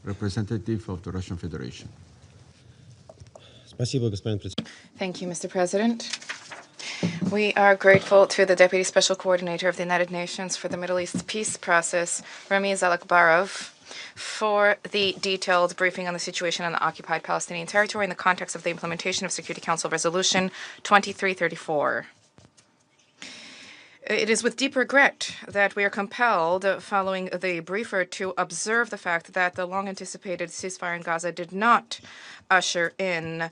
representative of the Russian Federation. Thank you, Mr. President. We are grateful to the Deputy Special Coordinator of the United Nations for the Middle East peace process, Ramiz Alakbarov, for the detailed briefing on the situation on the occupied Palestinian territory in the context of the implementation of Security Council Resolution 2334. It is with deep regret that we are compelled, following the briefer, to observe the fact that the long-anticipated ceasefire in Gaza did not usher in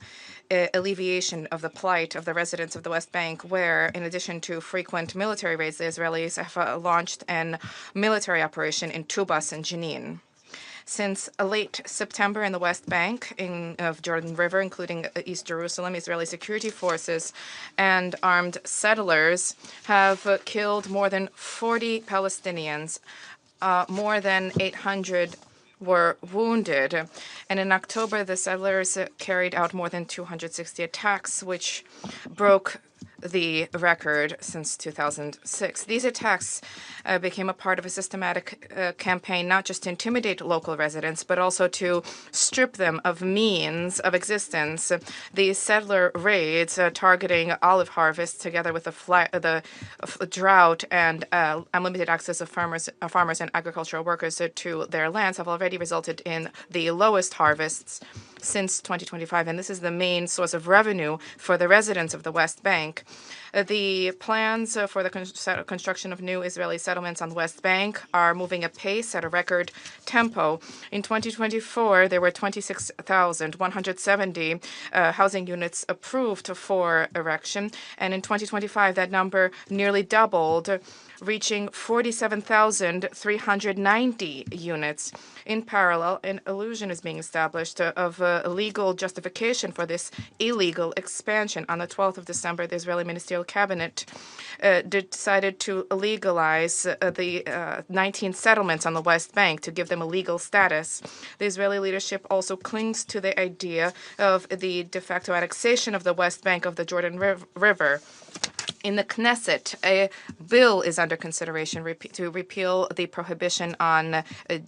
alleviation of the plight of the residents of the West Bank, where, in addition to frequent military raids, the Israelis have launched a military operation in Tubas and Jenin. Since late September in the West Bank of Jordan River, including East Jerusalem, Israeli security forces and armed settlers have killed more than 40 Palestinians. More than 800 were wounded. And in October, the settlers carried out more than 260 attacks, which broke the record since 2006. These attacks became a part of a systematic campaign not just to intimidate local residents, but also to strip them of means of existence. The settler raids targeting olive harvests, together with the drought and unlimited access of farmers and agricultural workers to their lands, have already resulted in the lowest harvests since 2025, and this is the main source of revenue for the residents of the West Bank. The plans for the construction of new Israeli settlements on the West Bank are moving apace at a record tempo. In 2024, there were 26,170 housing units approved for erection, and in 2025, that number nearly doubled, reaching 47,390 units. In parallel, an illusion is being established of a legal justification for this illegal expansion. On the 12th of December, the Israeli Ministerial Cabinet decided to legalize the 19 settlements on the West Bank to give them a legal status. The Israeli leadership also clings to the idea of the de facto annexation of the West Bank of the Jordan River. In the Knesset, a bill is under consideration to repeal the prohibition on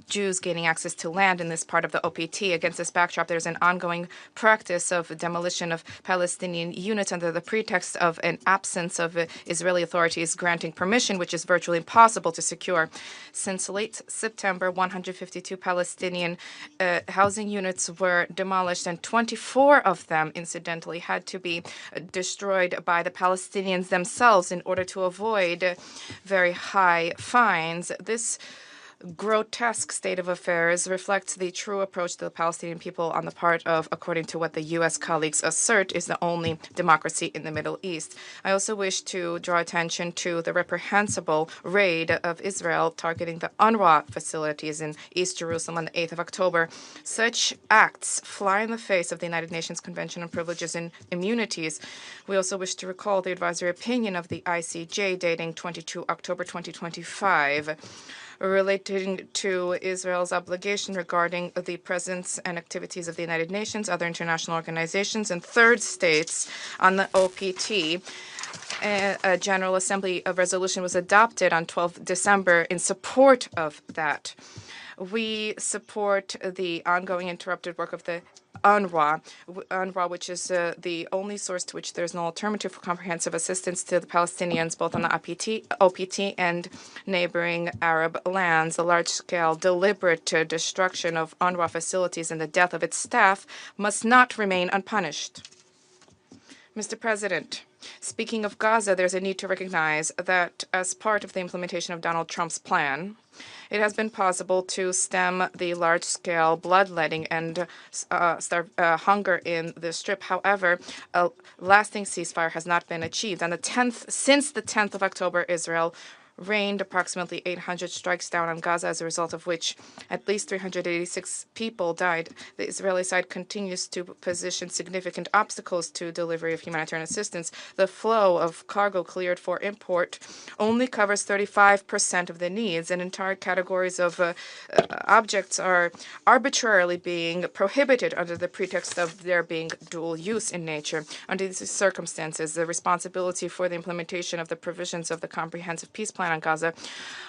Jews gaining access to land in this part of the OPT. Against this backdrop, there's an ongoing practice of demolition of Palestinian units under the pretext of an absence of Israeli authorities granting permission, which is virtually impossible to secure. Since late September, 152 Palestinian housing units were demolished, and 24 of them, incidentally, had to be destroyed by the Palestinians themselves in order to avoid very high fines. This grotesque state of affairs reflects the true approach to the Palestinian people on the part of, according to what the U.S. colleagues assert, is the only democracy in the Middle East. I also wish to draw attention to the reprehensible raid of Israel targeting the UNRWA facilities in East Jerusalem on the 8th of October. Such acts fly in the face of the United Nations Convention on Privileges and Immunities. We also wish to recall the advisory opinion of the ICJ dating 22 October 2025. Relating to Israel's obligation regarding the presence and activities of the United Nations, other international organizations, and third states on the OPT. A General Assembly resolution was adopted on 12 December in support of that. We support the ongoing interrupted work of the UNRWA, which is the only source to which there's no alternative for comprehensive assistance to the Palestinians, both on the OPT and neighboring Arab lands. The large-scale, deliberate destruction of UNRWA facilities and the death of its staff must not remain unpunished. Mr. President, speaking of Gaza, there's a need to recognize that as part of the implementation of Donald Trump's plan, it has been possible to stem the large-scale bloodletting and hunger in the Strip. However, a lasting ceasefire has not been achieved. Since the 10th of October, Israel rained approximately 800 strikes down on Gaza, as a result of which at least 386 people died. The Israeli side continues to position significant obstacles to delivery of humanitarian assistance. The flow of cargo cleared for import only covers 35% of the needs, and entire categories of objects are arbitrarily being prohibited under the pretext of their being dual use in nature. Under these circumstances, the responsibility for the implementation of the provisions of the Comprehensive Peace Plan Palestine on Gaza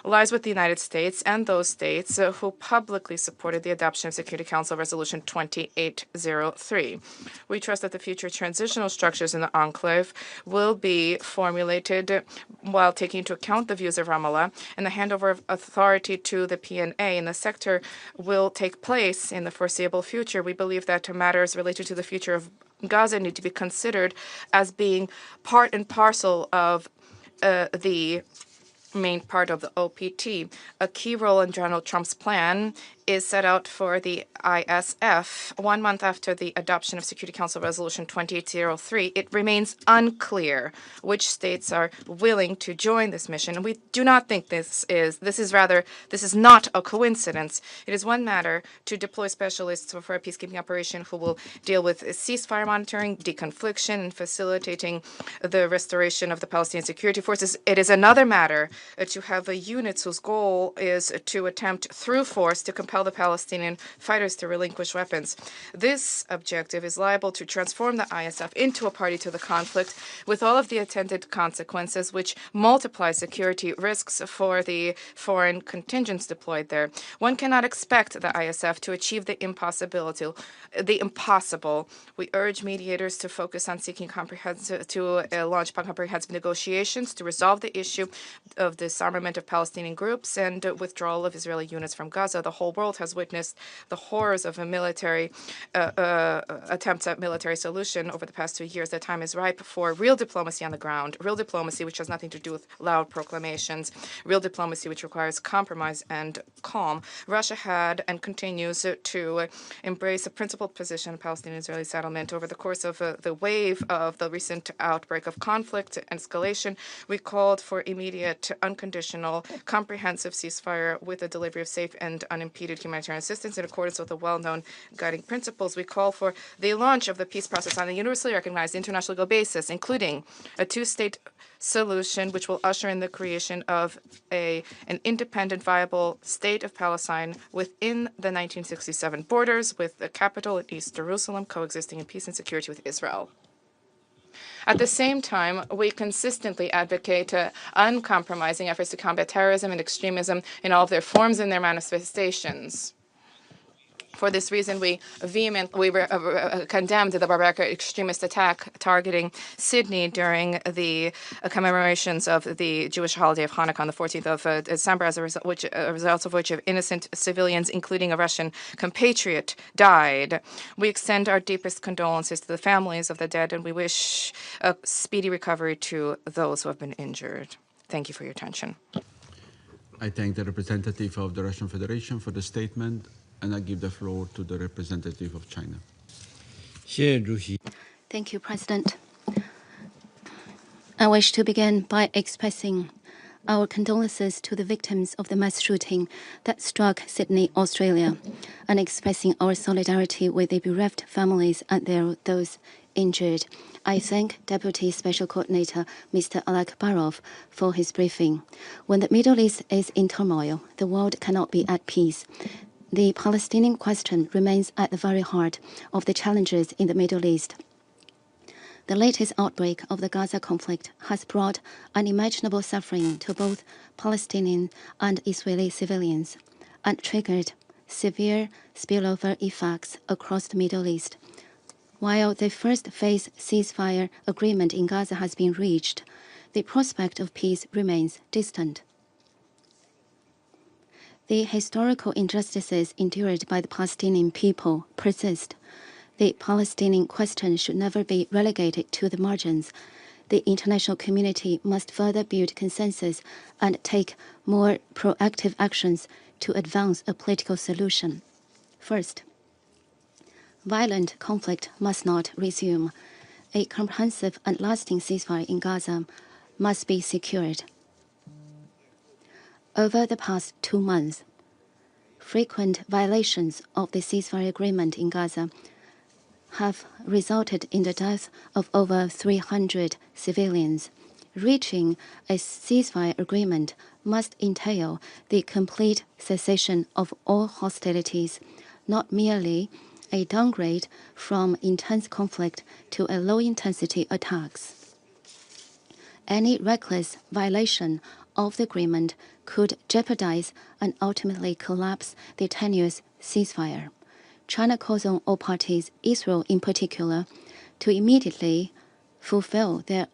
lies with the United States and those states who publicly supported the adoption of Security Council Resolution 2803. We trust that the future transitional structures in the enclave will be formulated while taking into account the views of Ramallah, and the handover of authority to the PNA in the sector will take place in the foreseeable future. We believe that matters related to the future of Gaza need to be considered as being part and parcel of the main part of the OPT. A key role in Donald Trump's plan is set out for the ISF. 1 month after the adoption of Security Council Resolution 2803, it remains unclear which states are willing to join this mission. And we do not think this is not a coincidence. It is one matter to deploy specialists for a peacekeeping operation who will deal with ceasefire monitoring, deconfliction, and facilitating the restoration of the Palestinian security forces. It is another matter to have units whose goal is to attempt through force to compel the Palestinian fighters to relinquish weapons. This objective is liable to transform the ISF into a party to the conflict with all of the attendant consequences, which multiply security risks for the foreign contingents deployed there. One cannot expect the ISF to achieve the impossible. We urge mediators to focus on seeking launch comprehensive negotiations to resolve the issue of disarmament of Palestinian groups and withdrawal of Israeli units from Gaza. The whole world has witnessed the horrors of a military attempts at military solution over the past 2 years. The time is ripe for real diplomacy on the ground, real diplomacy which has nothing to do with loud proclamations, real diplomacy which requires compromise and calm. Russia had and continues to embrace a principled position of Palestinian-Israeli settlement. Over the course of the wave of the recent outbreak of conflict and escalation, we called for immediate, unconditional, comprehensive ceasefire with the delivery of safe and unimpeded humanitarian assistance in accordance with the well-known guiding principles. We call for the launch of the peace process on a universally recognized international legal basis, including a two-state solution which will usher in the creation of an independent, viable state of Palestine within the 1967 borders, with the capital in East Jerusalem, coexisting in peace and security with Israel. At the same time, we consistently advocate uncompromising efforts to combat terrorism and extremism in all of their forms and their manifestations. For this reason, we vehemently condemned the barbaric extremist attack targeting Sydney during the commemorations of the Jewish holiday of Hanukkah on the 14th of December, as a result of which innocent civilians, including a Russian compatriot, died. We extend our deepest condolences to the families of the dead, and we wish a speedy recovery to those who have been injured. Thank you for your attention. I thank the representative of the Russian Federation for the statement, and I give the floor to the representative of China. Thank you, President. I wish to begin by expressing our condolences to the victims of the mass shooting that struck Sydney, Australia, and expressing our solidarity with the bereft families and those injured. I thank Deputy Special Coordinator Mr. Alek Barov for his briefing. When the Middle East is in turmoil, the world cannot be at peace. The Palestinian question remains at the very heart of the challenges in the Middle East. The latest outbreak of the Gaza conflict has brought unimaginable suffering to both Palestinian and Israeli civilians and triggered severe spillover effects across the Middle East. While the first phase ceasefire agreement in Gaza has been reached, the prospect of peace remains distant. The historical injustices endured by the Palestinian people persist. The Palestinian question should never be relegated to the margins. The international community must further build consensus and take more proactive actions to advance a political solution. First, violent conflict must not resume. A comprehensive and lasting ceasefire in Gaza must be secured. Over the past 2 months, frequent violations of the ceasefire agreement in Gaza have resulted in the death of over 300 civilians. Reaching a ceasefire agreement must entail the complete cessation of all hostilities, not merely a downgrade from intense conflict to a low-intensity attacks. Any reckless violation of the agreement could jeopardize and ultimately collapse the tenuous ceasefire. China calls on all parties, Israel in particular, to immediately fulfill their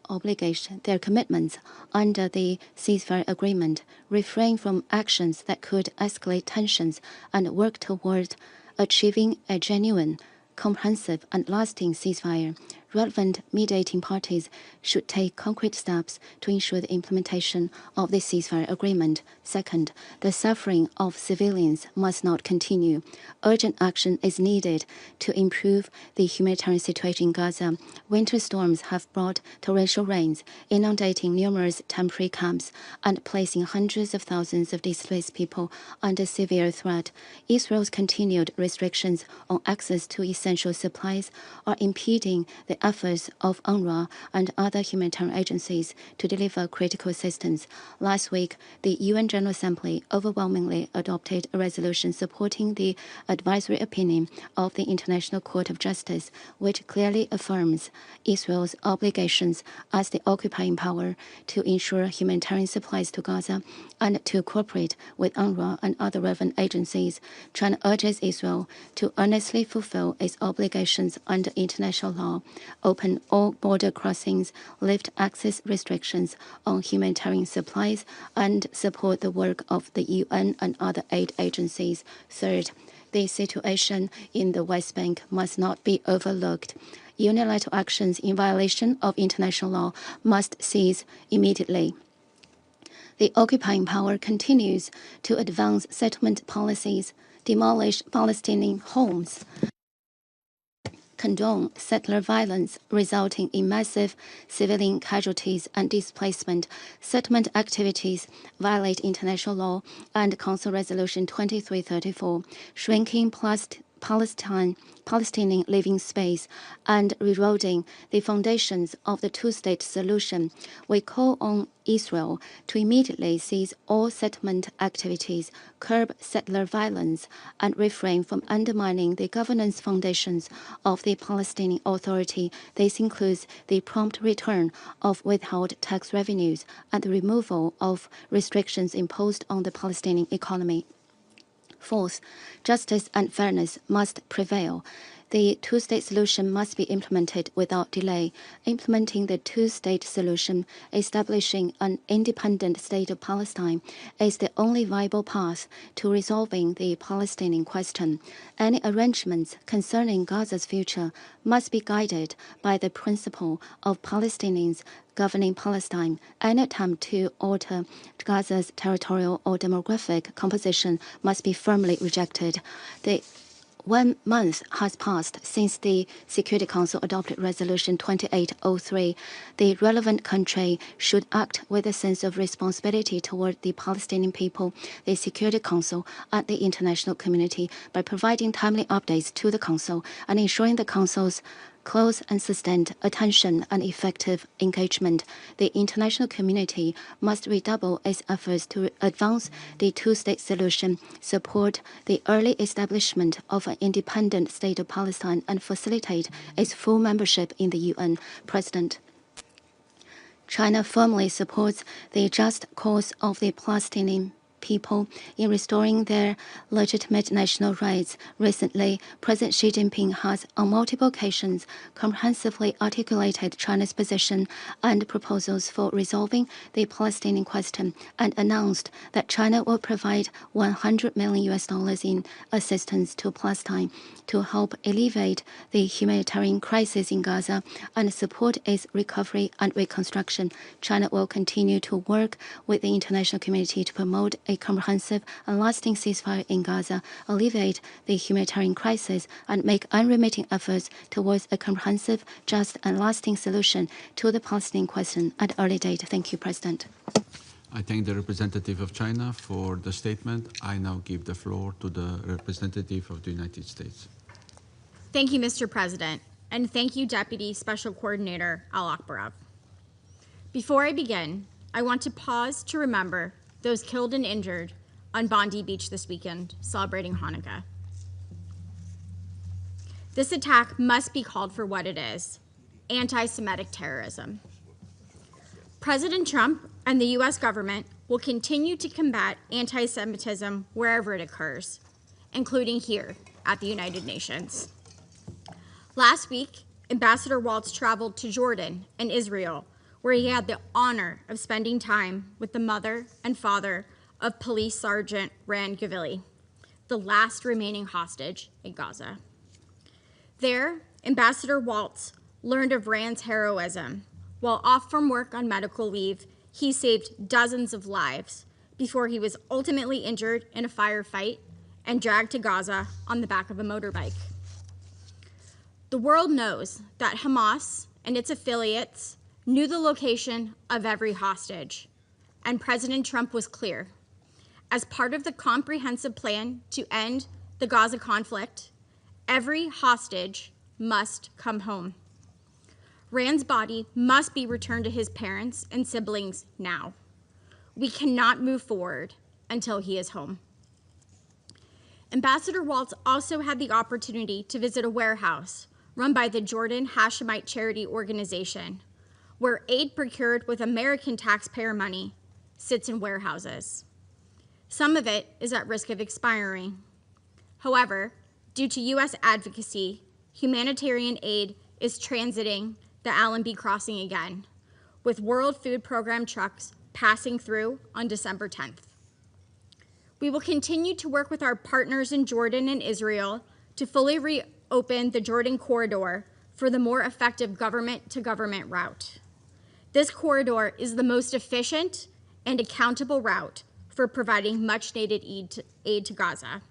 commitments under the ceasefire agreement, refrain from actions that could escalate tensions, and work toward achieving a genuine, comprehensive, and lasting ceasefire. Relevant mediating parties should take concrete steps to ensure the implementation of the ceasefire agreement. Second, the suffering of civilians must not continue. Urgent action is needed to improve the humanitarian situation in Gaza. Winter storms have brought torrential rains, inundating numerous temporary camps and placing hundreds of thousands of displaced people under severe threat. Israel's continued restrictions on access to essential supplies are impeding the efforts of UNRWA and other humanitarian agencies to deliver critical assistance. Last week, the UN General Assembly overwhelmingly adopted a resolution supporting the advisory opinion of the International Court of Justice, which clearly affirms Israel's obligations as the occupying power to ensure humanitarian supplies to Gaza and to cooperate with UNRWA and other relevant agencies. China urges Israel to earnestly fulfill its obligations under international law, open all border crossings, lift access restrictions on humanitarian supplies, and support the work of the UN and other aid agencies. Third, the situation in the West Bank must not be overlooked. Unilateral actions in violation of international law must cease immediately. The occupying power continues to advance settlement policies, demolish Palestinian homes, condone settler violence resulting in massive civilian casualties and displacement. Settlement activities violate international law and Council Resolution 2334, shrinking Palestinian living space and eroding the foundations of the two-state solution. We call on Israel to immediately cease all settlement activities, curb settler violence, and refrain from undermining the governance foundations of the Palestinian Authority. This includes the prompt return of withheld tax revenues and the removal of restrictions imposed on the Palestinian economy. Fourth, justice and fairness must prevail. The two-state solution must be implemented without delay. Implementing the two-state solution, establishing an independent state of Palestine, is the only viable path to resolving the Palestinian question. Any arrangements concerning Gaza's future must be guided by the principle of Palestinians governing Palestine. Any attempt to alter Gaza's territorial or demographic composition must be firmly rejected. 1 month has passed since the Security Council adopted Resolution 2803. The relevant country should act with a sense of responsibility toward the Palestinian people, the Security Council, and the international community by providing timely updates to the Council and ensuring the Council's close and sustained attention and effective engagement. The international community must redouble its efforts to advance the two-state solution, support the early establishment of an independent state of Palestine, and facilitate its full membership in the UN. President, China firmly supports the just cause of the Palestinian people in restoring their legitimate national rights. Recently, President Xi Jinping has on multiple occasions comprehensively articulated China's position and proposals for resolving the Palestinian question and announced that China will provide $100 million in assistance to Palestine to help alleviate the humanitarian crisis in Gaza and support its recovery and reconstruction. China will continue to work with the international community to promote a comprehensive and lasting ceasefire in Gaza, alleviate the humanitarian crisis, and make unremitting efforts towards a comprehensive, just, and lasting solution to the Palestinian question at an early date. Thank you, President. I thank the representative of China for the statement. I now give the floor to the representative of the United States. Thank you, Mr. President, and thank you, Deputy Special Coordinator Al-Akbarov. Before I begin, I want to pause to remember those killed and injured on Bondi Beach this weekend, celebrating Hanukkah. This attack must be called for what it is: anti-Semitic terrorism. President Trump and the US government will continue to combat anti-Semitism wherever it occurs, including here at the United Nations. Last week, Ambassador Waltz traveled to Jordan and Israel, where he had the honor of spending time with the mother and father of Police Sergeant Ran Gavili, the last remaining hostage in Gaza. There, Ambassador Waltz learned of Ran's heroism. While off from work on medical leave, he saved dozens of lives before he was ultimately injured in a firefight and dragged to Gaza on the back of a motorbike. The world knows that Hamas and its affiliates knew the location of every hostage, and President Trump was clear. As part of the comprehensive plan to end the Gaza conflict, every hostage must come home. Ran's body must be returned to his parents and siblings now. We cannot move forward until he is home. Ambassador Waltz also had the opportunity to visit a warehouse run by the Jordan Hashemite Charity Organization, where aid procured with American taxpayer money sits in warehouses. Some of it is at risk of expiring. However, due to U.S. advocacy, humanitarian aid is transiting the Allenby crossing again, with World Food Program trucks passing through on December 10th. We will continue to work with our partners in Jordan and Israel to fully reopen the Jordan corridor for the more effective government-to-government route. This corridor is the most efficient and accountable route for providing much-needed aid to Gaza.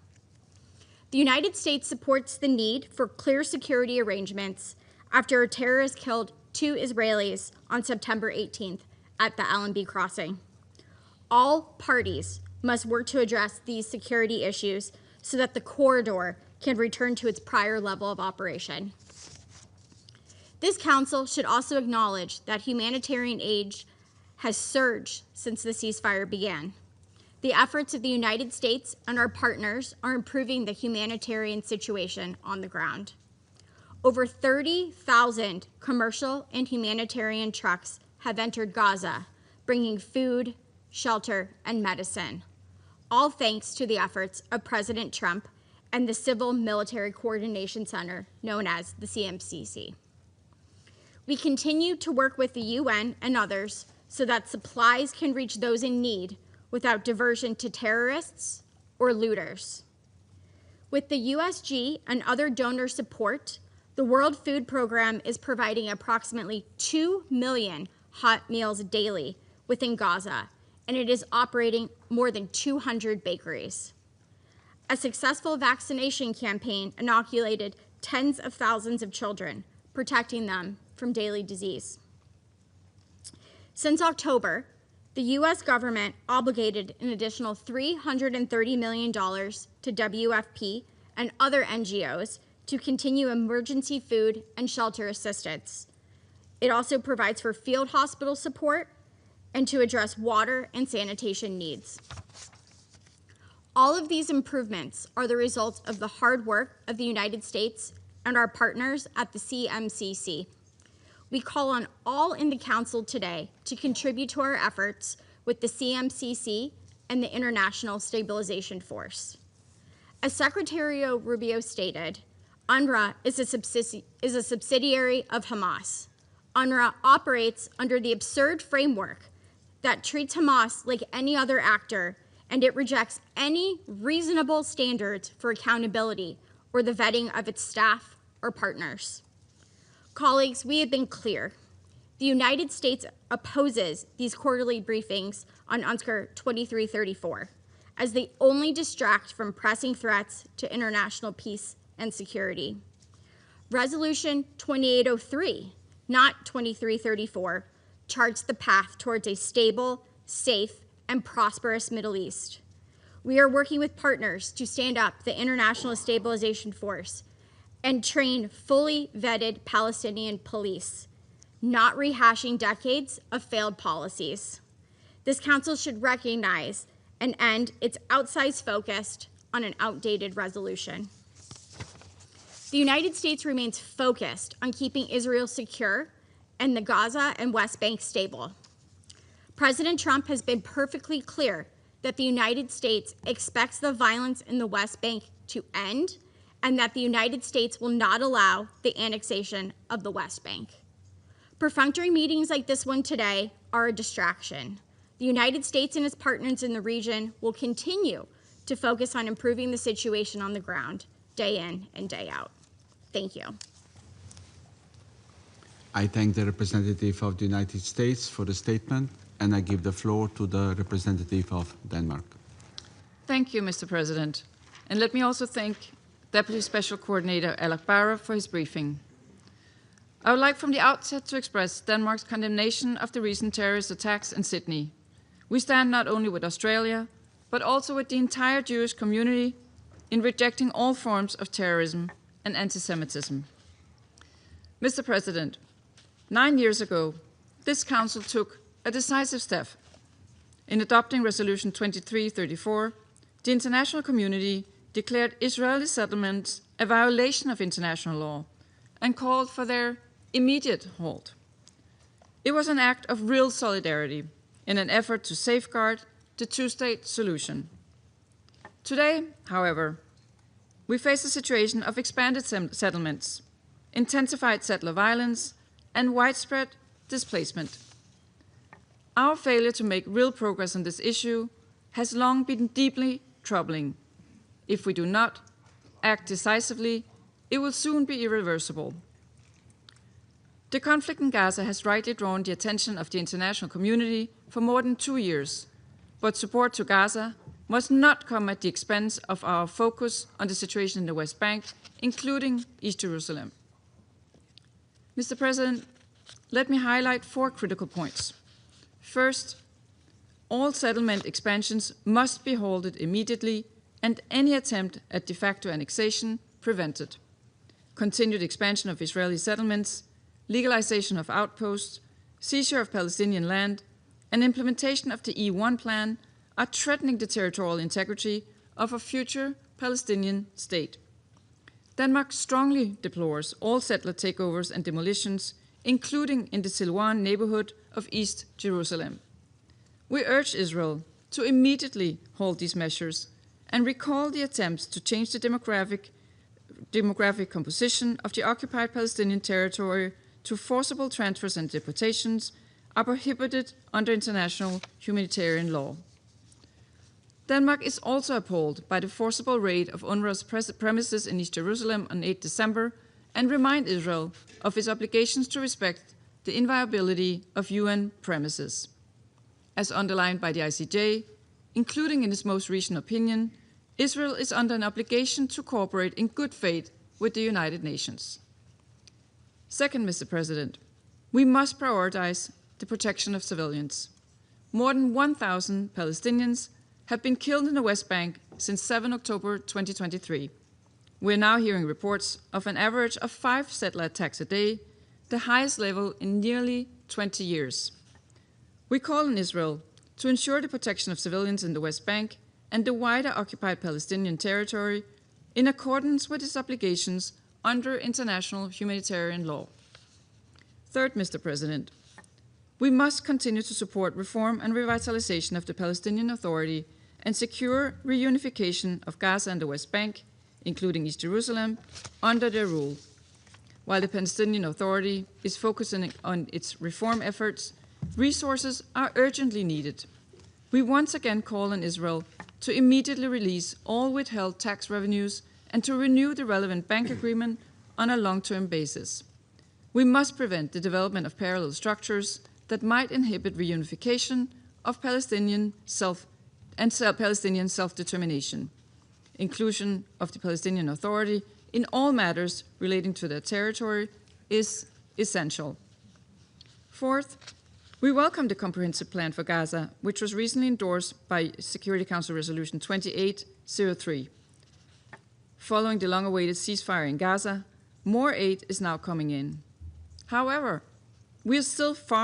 The United States supports the need for clear security arrangements after a terrorist killed 2 Israelis on September 18th at the Allenby crossing. All parties must work to address these security issues so that the corridor can return to its prior level of operation. This council should also acknowledge that humanitarian aid has surged since the ceasefire began. The efforts of the United States and our partners are improving the humanitarian situation on the ground. Over 30,000 commercial and humanitarian trucks have entered Gaza, bringing food, shelter, and medicine, all thanks to the efforts of President Trump and the Civil Military Coordination Center, known as the CMCC. We continue to work with the UN and others so that supplies can reach those in need without diversion to terrorists or looters. With the USG and other donor support, the World Food Program is providing approximately 2 million hot meals daily within Gaza, and it is operating more than 200 bakeries. A successful vaccination campaign inoculated tens of thousands of children, protecting them from daily disease. Since October, the U.S. government obligated an additional $330 million to WFP and other NGOs to continue emergency food and shelter assistance. It also provides for field hospital support and to address water and sanitation needs. All of these improvements are the result of the hard work of the United States and our partners at the CMCC. We call on all in the Council today to contribute to our efforts with the CMCC and the International Stabilization Force. As Secretary Rubio stated, UNRWA is a subsidiary of Hamas. UNRWA operates under the absurd framework that treats Hamas like any other actor, and it rejects any reasonable standards for accountability or the vetting of its staff or partners. Colleagues, we have been clear. The United States opposes these quarterly briefings on UNSCR 2334, as they only distract from pressing threats to international peace and security. Resolution 2803, not 2334, charts the path towards a stable, safe, and prosperous Middle East. We are working with partners to stand up the International Stabilization Force and train fully vetted Palestinian police, not rehashing decades of failed policies. This council should recognize and end its outsized focus on an outdated resolution. The United States remains focused on keeping Israel secure and the Gaza and West Bank stable. President Trump has been perfectly clear that the United States expects the violence in the West Bank to end and that the United States will not allow the annexation of the West Bank. Perfunctory meetings like this one today are a distraction. The United States and its partners in the region will continue to focus on improving the situation on the ground, day in and day out. Thank you. I thank the representative of the United States for the statement, and I give the floor to the representative of Denmark. Thank you, Mr. President. And let me also thank Deputy Special Coordinator Alok Bara for his briefing. I would like from the outset to express Denmark's condemnation of the recent terrorist attacks in Sydney. We stand not only with Australia, but also with the entire Jewish community in rejecting all forms of terrorism and anti-Semitism. Mr. President, 9 years ago, this Council took a decisive step. In adopting Resolution 2334, the international community declared Israeli settlements a violation of international law and called for their immediate halt. It was an act of real solidarity in an effort to safeguard the two-state solution. Today, however, we face a situation of expanded settlements, intensified settler violence, and widespread displacement. Our failure to make real progress on this issue has long been deeply troubling. If we do not act decisively, it will soon be irreversible. The conflict in Gaza has rightly drawn the attention of the international community for more than 2 years, but support to Gaza must not come at the expense of our focus on the situation in the West Bank, including East Jerusalem. Mr. President, let me highlight 4 critical points. First, all settlement expansions must be halted immediately and any attempt at de facto annexation prevented. Continued expansion of Israeli settlements, legalization of outposts, seizure of Palestinian land, and implementation of the E1 plan are threatening the territorial integrity of a future Palestinian state. Denmark strongly deplores all settler takeovers and demolitions, including in the Silwan neighborhood of East Jerusalem. We urge Israel to immediately halt these measures and recall the attempts to change the demographic composition of the occupied Palestinian territory to forcible transfers and deportations are prohibited under international humanitarian law. Denmark is also appalled by the forcible raid of UNRWA's premises in East Jerusalem on 8 December and remind Israel of its obligations to respect the inviolability of UN premises. As underlined by the ICJ, including in its most recent opinion, Israel is under an obligation to cooperate in good faith with the United Nations. Second, Mr. President, we must prioritize the protection of civilians. More than 1,000 Palestinians have been killed in the West Bank since 7 October 2023. We're now hearing reports of an average of 5 settler attacks a day, the highest level in nearly 20 years. We call on Israel to ensure the protection of civilians in the West Bank and the wider occupied Palestinian territory in accordance with its obligations under international humanitarian law. Third, Mr. President, we must continue to support reform and revitalization of the Palestinian Authority and secure reunification of Gaza and the West Bank, including East Jerusalem, under their rule. While the Palestinian Authority is focusing on its reform efforts, resources are urgently needed. We once again call on Israel to immediately release all withheld tax revenues and to renew the relevant bank agreement on a long-term basis. We must prevent the development of parallel structures that might inhibit reunification of Palestinian self-determination. Inclusion of the Palestinian Authority in all matters relating to their territory is essential. Fourth, we welcome the comprehensive plan for Gaza, which was recently endorsed by Security Council Resolution 2803. Following the long-awaited ceasefire in Gaza, more aid is now coming in. However, we are still far